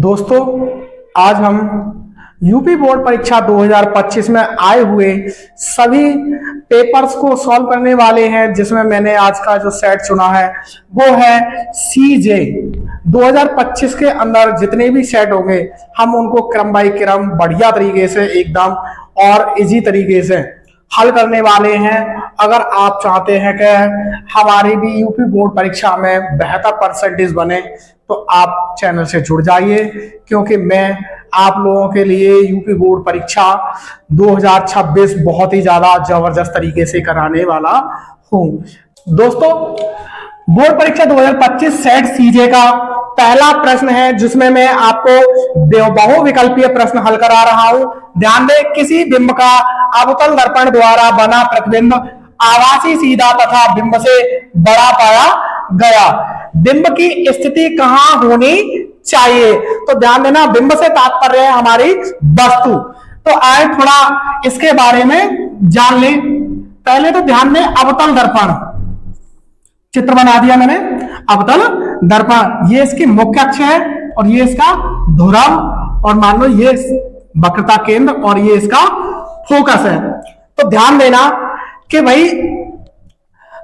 दोस्तों, आज हम यूपी बोर्ड परीक्षा 2025 में आए हुए सभी पेपर्स को सॉल्व करने वाले हैं, जिसमें मैंने आज का जो सेट चुना है वो है सीजे 2025 के अंदर जितने भी सेट होंगे हम उनको क्रम बाई क्रम बढ़िया तरीके से एकदम और इजी तरीके से हल करने वाले हैं। अगर आप चाहते हैं कि हमारी भी यूपी बोर्ड परीक्षा में बेहतर परसेंटेज बने तो आप चैनल से जुड़ जाइए, क्योंकि मैं आप लोगों के लिए यूपी बोर्ड परीक्षा 2026 बहुत ही ज्यादा जबरदस्त तरीके से कराने वाला हूं। दोस्तों, बोर्ड परीक्षा 2025 सेट सीजे का पहला प्रश्न है, जिसमें मैं आपको बहुविकल्पीय प्रश्न हल करा रहा हूं। ध्यान दें, किसी बिंब का अवतल दर्पण द्वारा बना प्रतिबिंब आभासी, सीधा तथा बिंब से बड़ा पाया गया। बिंब की स्थिति कहां होनी चाहिए? तो ध्यान देना, बिंब से तात्पर्य है हमारी वस्तु। तो आए थोड़ा इसके बारे में जान लें। पहले तो ध्यान दें, अवतल दर्पण चित्र बना दिया मैंने। अवतल दर्पण, ये इसकी मुख्य अक्ष है और ये इसका ध्रुव, और मान लो ये वक्रता केंद्र और ये इसका फोकस है। तो ध्यान देना कि भाई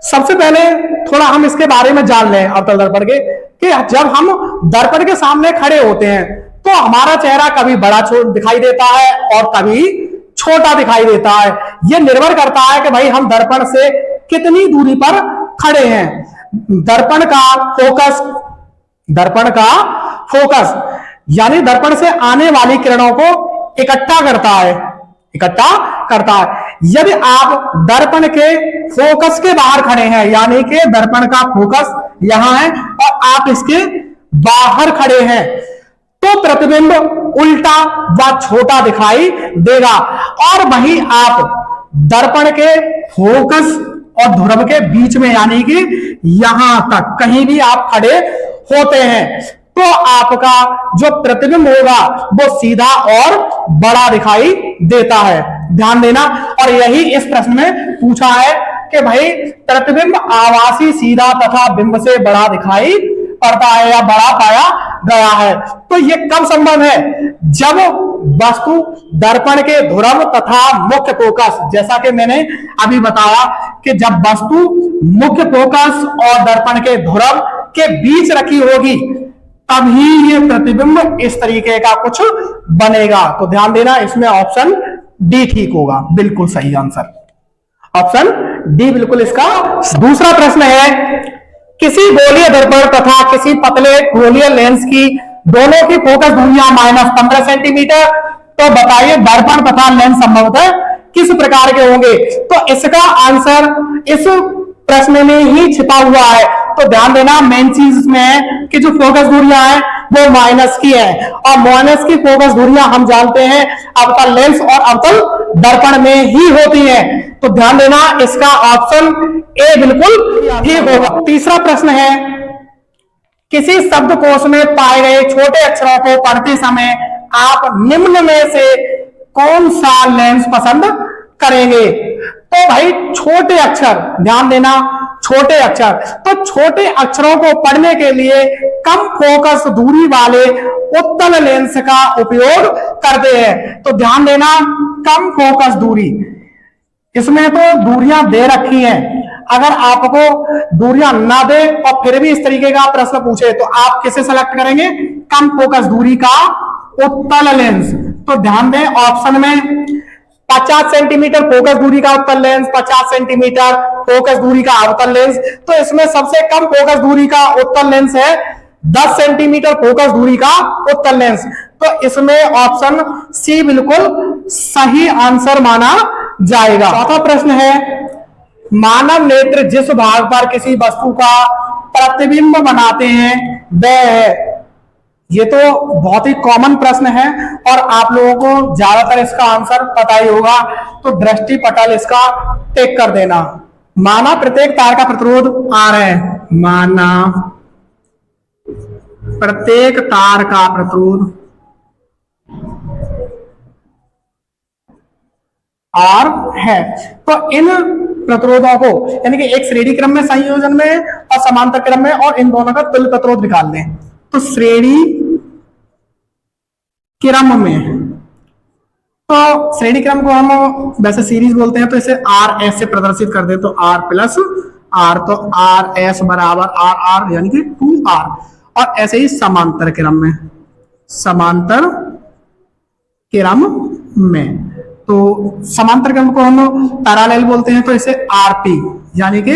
सबसे पहले थोड़ा हम इसके बारे में जान लें अवतल दर्पण के, कि जब हम दर्पण के सामने खड़े होते हैं तो हमारा चेहरा कभी बड़ा दिखाई देता है और कभी छोटा दिखाई देता है। यह निर्भर करता है कि भाई हम दर्पण से कितनी दूरी पर खड़े हैं। दर्पण का फोकस यानी दर्पण से आने वाली किरणों को इकट्ठा करता है। यदि आप दर्पण के फोकस के बाहर खड़े हैं, यानी कि दर्पण का फोकस यहां है और आप इसके बाहर खड़े हैं, तो प्रतिबिंब उल्टा व छोटा दिखाई देगा। और वहीं आप दर्पण के फोकस और ध्रुव के बीच में, यानी कि यहां तक कहीं भी आप खड़े होते हैं, तो आपका जो प्रतिबिंब होगा वो सीधा और बड़ा दिखाई देता है। ध्यान देना। और यही इस प्रश्न में पूछा है कि भाई प्रतिबिंब आभासी, सीधा तथा बिंब से बड़ा दिखाई पड़ता है या बड़ा पाया गया है। तो ये कब संभव है? जब वस्तु दर्पण के ध्रुव तथा मुख्य फोकस, जैसा कि मैंने अभी बताया कि जब वस्तु मुख्य फोकस और दर्पण के ध्रुव के बीच रखी होगी तभी ये प्रतिबिंब इस तरीके का कुछ बनेगा। तो ध्यान देना, इसमें ऑप्शन डी ठीक होगा, बिल्कुल सही आंसर ऑप्शन डी बिल्कुल इसका। दूसरा प्रश्न है, किसी गोलीय दर्पण तथा किसी पतले गोलीय लेंस की दोनों की फोकस दूरियां -15 सेंटीमीटर, तो बताइए दर्पण तथा लेंस संभवतः किस प्रकार के होंगे? तो इसका आंसर इस प्रश्न में ही छिपा हुआ है। तो ध्यान देना, मेन चीज इसमें है कि जो फोकस दूरियां हैं वो माइनस की है, और माइनस की फोकस दूरियां हम जानते हैं अवतल लेंस और अवतल दर्पण में ही होती हैं। तो ध्यान देना, इसका ऑप्शन ए बिल्कुल ठीक होगा। तीसरा प्रश्न है, किसी शब्दकोश में पाए गए छोटे अक्षरों को पढ़ते समय आप निम्न में से कौन सा लेंस पसंद करेंगे? तो भाई छोटे अक्षर, ध्यान देना, छोटे अक्षर, तो छोटे अक्षरों को पढ़ने के लिए कम फोकस दूरी वाले उत्तल लेंस का उपयोग करते हैं। तो ध्यान देना, कम फोकस दूरी, इसमें तो दूरियां दे रखी हैं। अगर आपको दूरियां ना दे और फिर भी इस तरीके का प्रश्न पूछे तो आप किसे सेलेक्ट करेंगे? कम फोकस दूरी का उत्तल लेंस। तो ध्यान दें, ऑप्शन में 50 सेंटीमीटर फोकस दूरी का उत्तल लेंस, 50 सेंटीमीटर फोकस दूरी का अवतल लेंस। तो इसमें सबसे कम फोकस दूरी का उत्तल लेंस है 10 सेंटीमीटर फोकस दूरी का उत्तल लेंस। तो इसमें ऑप्शन सी बिल्कुल सही आंसर माना जाएगा। चौथा प्रश्न है, मानव नेत्र जिस भाग पर किसी वस्तु का प्रतिबिंब बनाते हैं वह है। ये तो बहुत ही कॉमन प्रश्न है और आप लोगों को ज्यादातर इसका आंसर पता ही होगा। तो दृष्टि पटल इसका टिक कर देना। माना प्रत्येक तार का प्रतिरोध R है, माना प्रत्येक तार का प्रतिरोध R है। तो इन प्रतिरोधों को, यानी कि एक श्रेणी क्रम में, संयोजन में और समांतर क्रम में, और इन दोनों का तुल्य प्रतिरोध निकाल लें। तो श्रेणी क्रम में, तो श्रेणी क्रम को हम वैसे सीरीज बोलते हैं, तो इसे आर एस से प्रदर्शित कर दे, तो आर प्लस आर, तो आर एस बराबर आर आर यानी कि 2r। और ऐसे ही समांतर क्रम में, समांतर क्रम में, तो समांतर क्रम को हम पैरेलल बोलते हैं, तो इसे आरपी यानी कि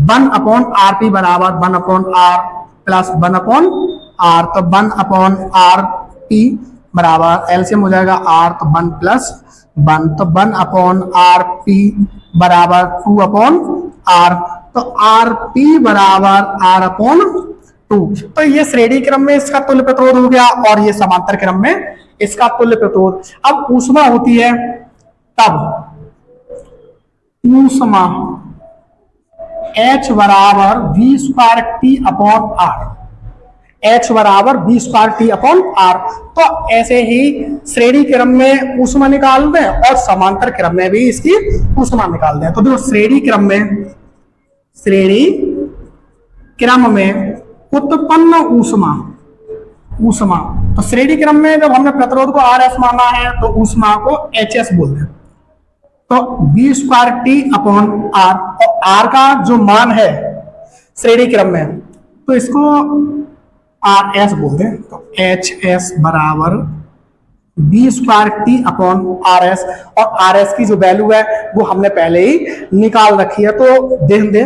1/rp बराबर 1/r प्लस 1/r, तो 1/rp बराबर एलसीएम हो जाएगा r, तो 1 प्लस 1, तो 1/rp बराबर 2/r, तो rp बराबर r/2। तो ये श्रेणी क्रम में इसका तुल्य प्रतिरोध हो गया, और ये समांतर क्रम में इसका तुल्य प्रतिरोध। अब ऊष्मा होती है तब ऊष्मा H बराबर v²T/r, H बराबर v²T/r। तो ऐसे ही श्रेणी क्रम में ऊष्मा निकाल दें और समांतर क्रम में भी इसकी ऊष्मा निकाल दें। तो देखो श्रेणी क्रम में उत्पन्न ऊष्मा, तो श्रेणी क्रम में जब हमने प्रतिरोध को RS माना है तो ऊष्मा को HS बोलते हैं, तो v²T/r, और R का जो मान है श्रेणी क्रम में तो इसको RS बोलते हैं, तो HS बराबर v²T/RS, और RS की जो वैल्यू है वो हमने पहले ही निकाल रखी है, तो देख दे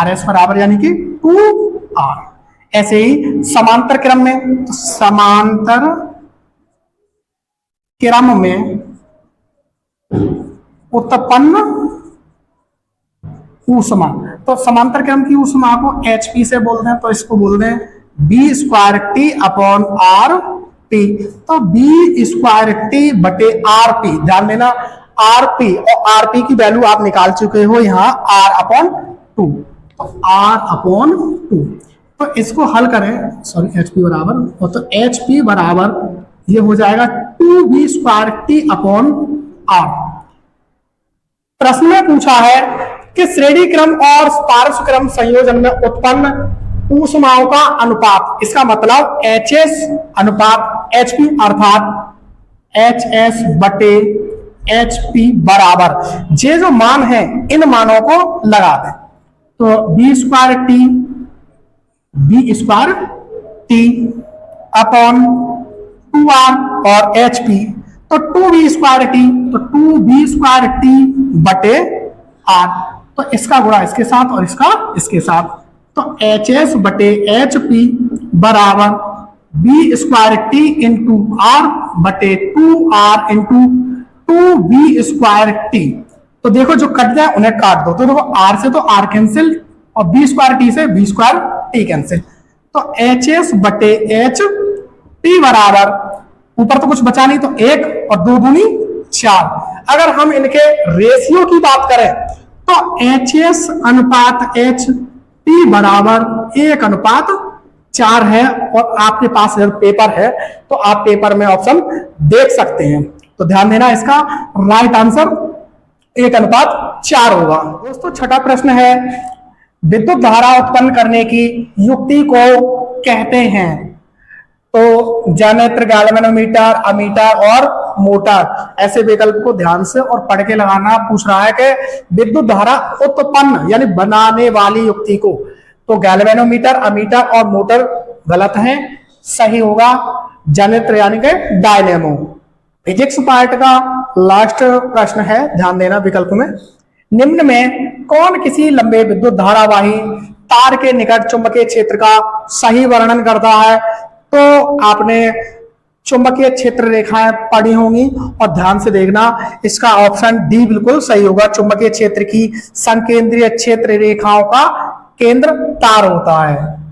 RS बराबर यानी कि 2r। ऐसे ही समांतर क्रम में, तो समांतर क्रम में उत्पन्न ऊष्मा, तो समांतर क्रम की ऊष्मा को HP से बोलते हैं, तो इसको बोलते हैं v²T/rp, तो v²T/rp। ध्यान देना rp और rp की वैल्यू आप निकाल चुके हो यहाँ r/2, तो r/2। तो इसको हल करें, सॉरी HP बराबर, और तो HP बराबर ये हो जाएगा 2v²T/r। प्रश्न में पूछा है कि श्रेणी क्रम और पार्श्व क्रम संयोजन में उत्पन्न ऊष्माओं का अनुपात, इसका मतलब HS अनुपात HP अर्थात HS/HP बराबर, ये जो मान है इन मानों को लगा दें, तो v²T/2r और HP, तो 2v²T, तो 2v²T/r, तो इसका गुणा इसके साथ और इसका इसके साथ, तो HS/HP बराबर v²T/r/2r/2v²T। तो देखो जो कट जाए उन्हें काट दो, तो देखो r से तो r कैंसिल और v²T से v²T कैंसिल, तो HS/HP बराबर, ऊपर तो कुछ बचा नहीं, तो 1 और 2 दूनी 4। अगर हम इनके रेशियो की बात करें तो HS अनुपात HP बराबर 1/4 है, और आपके पास अगर पेपर है तो आप पेपर में ऑप्शन देख सकते हैं, तो ध्यान देना इसका राइट आंसर 1/4 होगा। दोस्तों छठा प्रश्न है, विद्युत धारा उत्पन्न करने की युक्ति को कहते हैं, तो जनरेटर, गैल्वेनोमीटर, अमीटर और मोटर, ऐसे विकल्प को ध्यान से और पढ़ के लगाना। पूछ रहा है कि विद्युत धारा उत्पन्न यानी बनाने वाली युक्ति को, तो गैल्वेनोमीटर, अमीटर और मोटर गलत है, सही होगा जनरेटर यानी कि डायनेमो। फिजिक्स पार्ट का लास्ट प्रश्न है, ध्यान देना विकल्प में, निम्न में कौन किसी लंबे विद्युत धारावाही तार के निकट चुंबकीय क्षेत्र का सही वर्णन करता है, तो आपने चुंबकीय क्षेत्र रेखाएं पढ़ी होंगी और ध्यान से देखना, इसका ऑप्शन डी बिल्कुल सही होगा। चुंबकीय क्षेत्र की संकेंद्रीय क्षेत्र रेखाओं का केंद्र तार होता है।